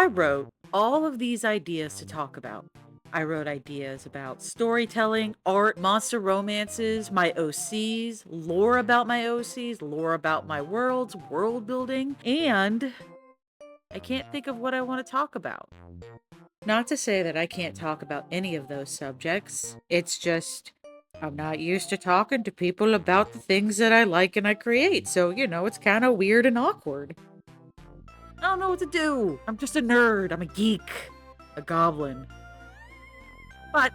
I wrote all of these ideas to talk about. I wrote ideas about storytelling, art, monster romances, my OCs, lore about my OCs, lore about my worlds, world building, and I can't think of what I want to talk about. Not to say that I can't talk about any of those subjects. It's just I'm not used to talking to people about the things that I like and I create. So, it's kind of weird and awkward. I don't know what to do. I'm just a nerd. I'm a geek, a goblin. But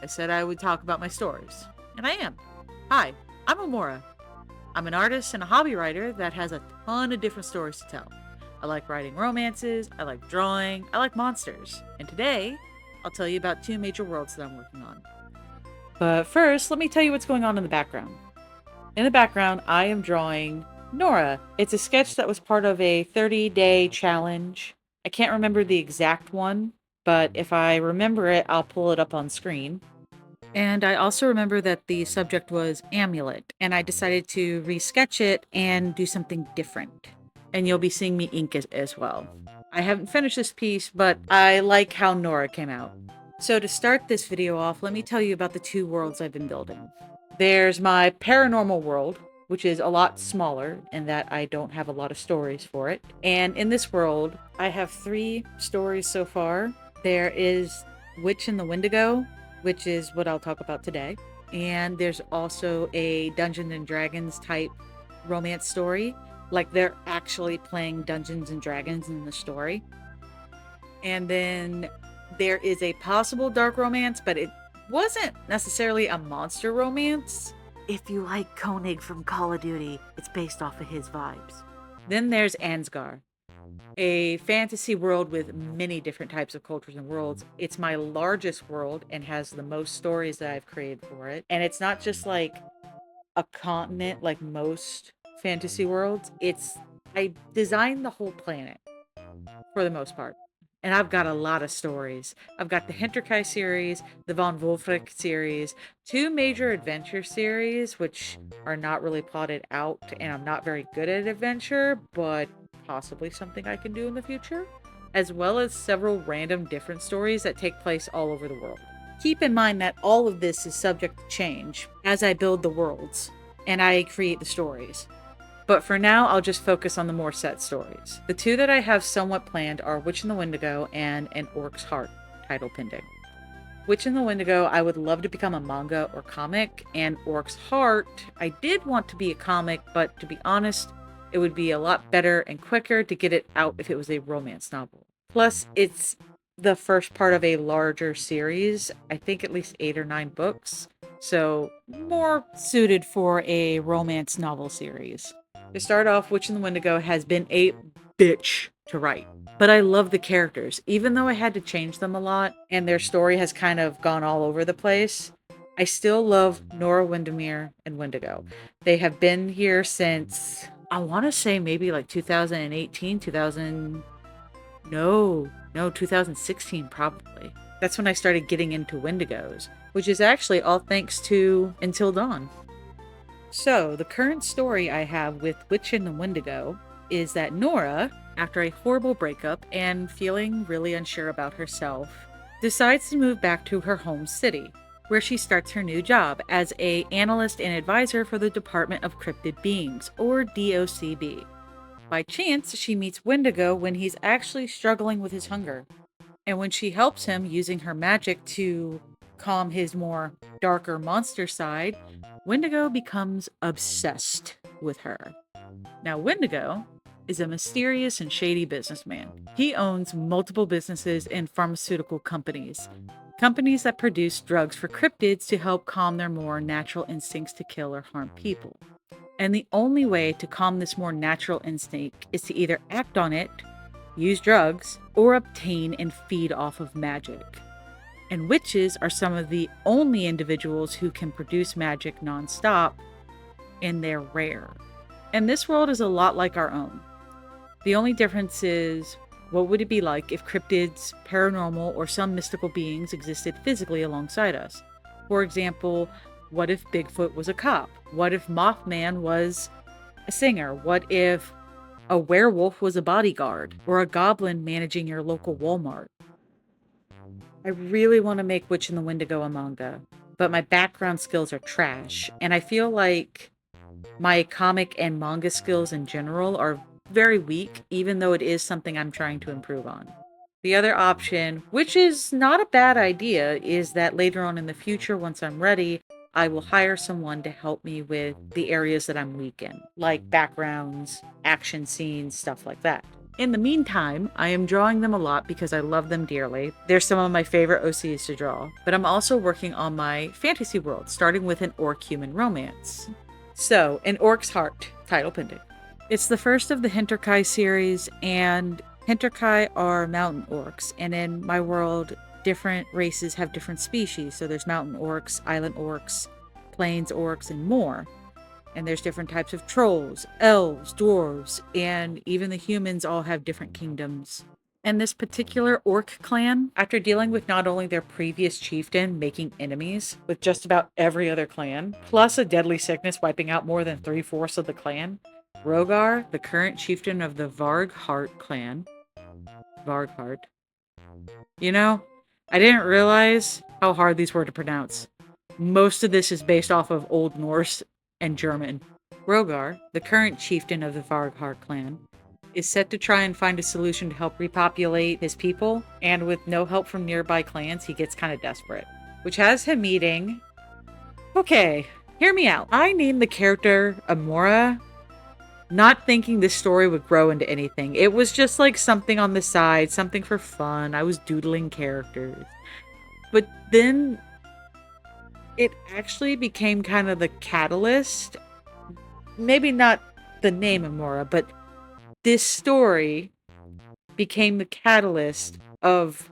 I said I would talk about my stories, and I am. Hi, I'm Amura. I'm an artist and a hobby writer that has a ton of different stories to tell. I like writing romances, I like drawing, I like monsters. And today, I'll tell you about 2 major worlds that I'm working on. But first, let me tell you what's going on in the background. In the background, I am drawing Nora. It's a sketch that was part of a 30-day challenge. I can't remember the exact one, but if I remember it, I'll pull it up on screen. And I also remember that the subject was amulet, and I decided to resketch it and do something different. And you'll be seeing me ink as well. I haven't finished this piece, but I like how Nora came out. So to start this video off, let me tell you about the 2 worlds I've been building. There's my paranormal world, which is a lot smaller in that I don't have a lot of stories for it. And in this world, I have 3 stories so far. There is Witch in the Wendigo, which is what I'll talk about today. And there's also a Dungeons and Dragons type romance story. Like they're actually playing Dungeons and Dragons in the story. And then there is a possible dark romance, but it wasn't necessarily a monster romance. If you like Koenig from Call of Duty, it's based off of his vibes. Then there's Ansgar, a fantasy world with many different types of cultures and worlds. It's my largest world and has the most stories that I've created for it. And it's not just like a continent like most fantasy worlds. I designed the whole planet for the most part. And I've got a lot of stories. I've got the Hinterkai series, the Von Wolfric series, 2 major adventure series, which are not really plotted out, and I'm not very good at adventure, but possibly something I can do in the future, as well as several random different stories that take place all over the world. Keep in mind that all of this is subject to change as I build the worlds and I create the stories. But for now, I'll just focus on the more set stories. The 2 that I have somewhat planned are Witch in the Wendigo and An Orc's Heart, title pending. Witch in the Wendigo, I would love to become a manga or comic, and Orc's Heart, I did want to be a comic, but to be honest, it would be a lot better and quicker to get it out if it was a romance novel. Plus, it's the first part of a larger series, I think at least 8 or 9 books, so more suited for a romance novel series. To start off, Witch in the Wendigo has been a bitch to write. But I love the characters. Even though I had to change them a lot, and their story has kind of gone all over the place, I still love Nora Windermere and Wendigo. They have been here since, I want to say maybe like 2018, 2016 probably. That's when I started getting into Wendigos, which is actually all thanks to Until Dawn. So, the current story I have with Witch in the Wendigo is that Nora, after a horrible breakup and feeling really unsure about herself, decides to move back to her home city, where she starts her new job as an analyst and advisor for the Department of Cryptid Beings, or DOCB. By chance, she meets Wendigo when he's actually struggling with his hunger. And when she helps him using her magic to calm his more darker monster side, Wendigo becomes obsessed with her. Now, Wendigo is a mysterious and shady businessman. He owns multiple businesses and pharmaceutical companies that produce drugs for cryptids to help calm their more natural instincts to kill or harm people. And the only way to calm this more natural instinct is to either act on it, use drugs, or obtain and feed off of magic. And witches are some of the only individuals who can produce magic nonstop, and they're rare. And this world is a lot like our own. The only difference is, what would it be like if cryptids, paranormal, or some mystical beings existed physically alongside us? For example, what if Bigfoot was a cop? What if Mothman was a singer? What if A werewolf was a bodyguard, or a goblin managing your local Walmart. I really want to make Witch in the Wendigo a manga, but my background skills are trash, and I feel like my comic and manga skills in general are very weak, even though it is something I'm trying to improve on. The other option, which is not a bad idea, is that later on in the future, once I'm ready, I will hire someone to help me with the areas that I'm weak in, like backgrounds, action scenes, stuff like that. In the meantime, I am drawing them a lot because I love them dearly. They're some of my favorite OCs to draw, but I'm also working on my fantasy world, starting with an orc-human romance. So, An Orc's Heart, title pending. It's the first of the Hinterkai series, and Hinterkai are mountain orcs, and in my world, different races have different species. So there's mountain orcs, island orcs, plains orcs, and more. And there's different types of trolls, elves, dwarves, and even the humans all have different kingdoms. And this particular orc clan, after dealing with not only their previous chieftain making enemies with just about every other clan, plus a deadly sickness wiping out more than 3/4 of the clan, Rogar, the current chieftain of the Varghheart clan, Varghheart. You know, I didn't realize how hard these were to pronounce. Most of this is based off of Old Norse and German. Rogar, the current chieftain of the Varghheart clan, is set to try and find a solution to help repopulate his people, and with no help from nearby clans, he gets kind of desperate. Which has him meeting... Okay, hear me out. I named the character Amura, not thinking this story would grow into anything. It was just like something on the side, something for fun. I was doodling characters. But then it actually became kind of the catalyst. Maybe not the name Amura, but this story became the catalyst of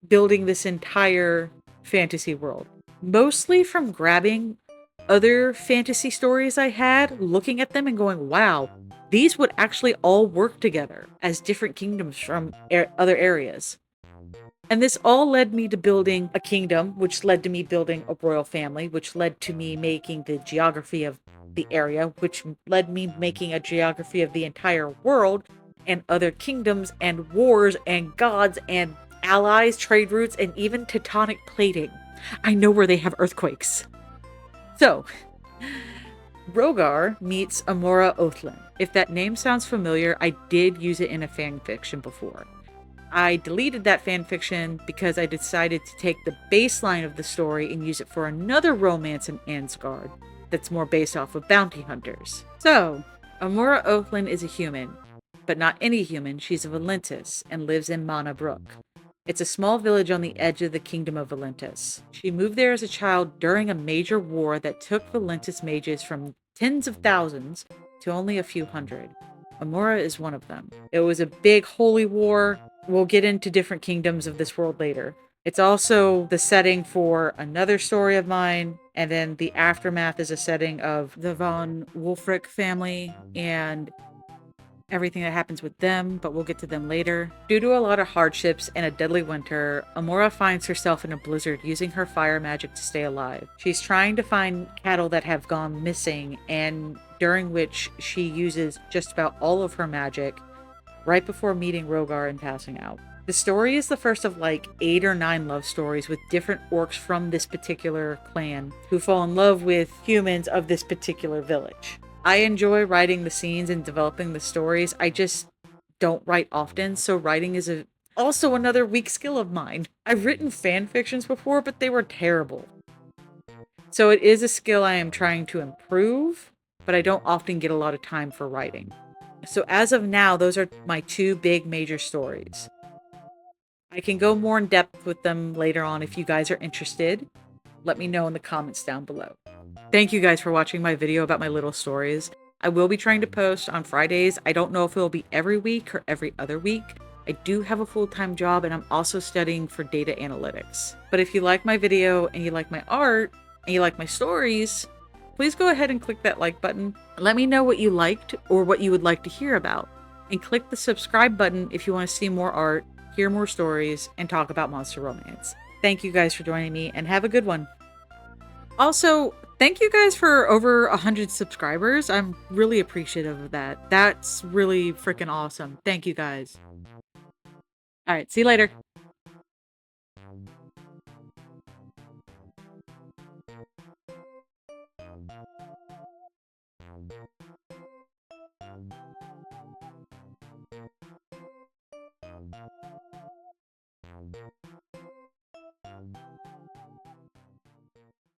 building this entire fantasy world. Mostly from grabbing other fantasy stories I had, looking at them and going, wow, these would actually all work together as different kingdoms from other areas. And this all led me to building a kingdom, which led to me building a royal family, which led to me making the geography of the area, which led me making a geography of the entire world and other kingdoms and wars and gods and allies, trade routes, and even tectonic plating. I know where they have earthquakes. So, Rogar meets Amura I'm. If that name sounds familiar, I did use it in a fanfiction before. I deleted that fanfiction because I decided to take the baseline of the story and use it for another romance in Ansgard that's more based off of bounty hunters. So, Amura I'm is a human, but not any human. She's a Valentis and lives in Mana Brook. It's a small village on the edge of the kingdom of Valentis. She moved there as a child during a major war that took Valentis mages from tens of thousands to only a few hundred. Amura is one of them. It was a big holy war. We'll get into different kingdoms of this world later. It's also the setting for another story of mine, and then the aftermath is a setting of the von Wulfric family and everything that happens with them, but we'll get to them later. Due to a lot of hardships and a deadly winter, Amura finds herself in a blizzard using her fire magic to stay alive. She's trying to find cattle that have gone missing, and during which she uses just about all of her magic right before meeting Rogar and passing out. The story is the first of like 8 or 9 love stories with different orcs from this particular clan who fall in love with humans of this particular village. I enjoy writing the scenes and developing the stories. I just don't write often, so writing is also another weak skill of mine. I've written fan fictions before, but they were terrible. So it is a skill I am trying to improve, but I don't often get a lot of time for writing. So as of now, those are my 2 big major stories. I can go more in depth with them later on if you guys are interested. Let me know in the comments down below. Thank you guys for watching my video about my little stories. I will be trying to post on Fridays. I don't know if it will be every week or every other week. I do have a full-time job and I'm also studying for data analytics. But if you like my video and you like my art and you like my stories, please go ahead and click that like button. Let me know what you liked or what you would like to hear about. And click the subscribe button if you want to see more art, hear more stories, and talk about monster romance. Thank you guys for joining me and have a good one. Also, Thank you guys for over 100 subscribers. I'm really appreciative of that. That's really freaking awesome. Thank you guys. All right, see you later.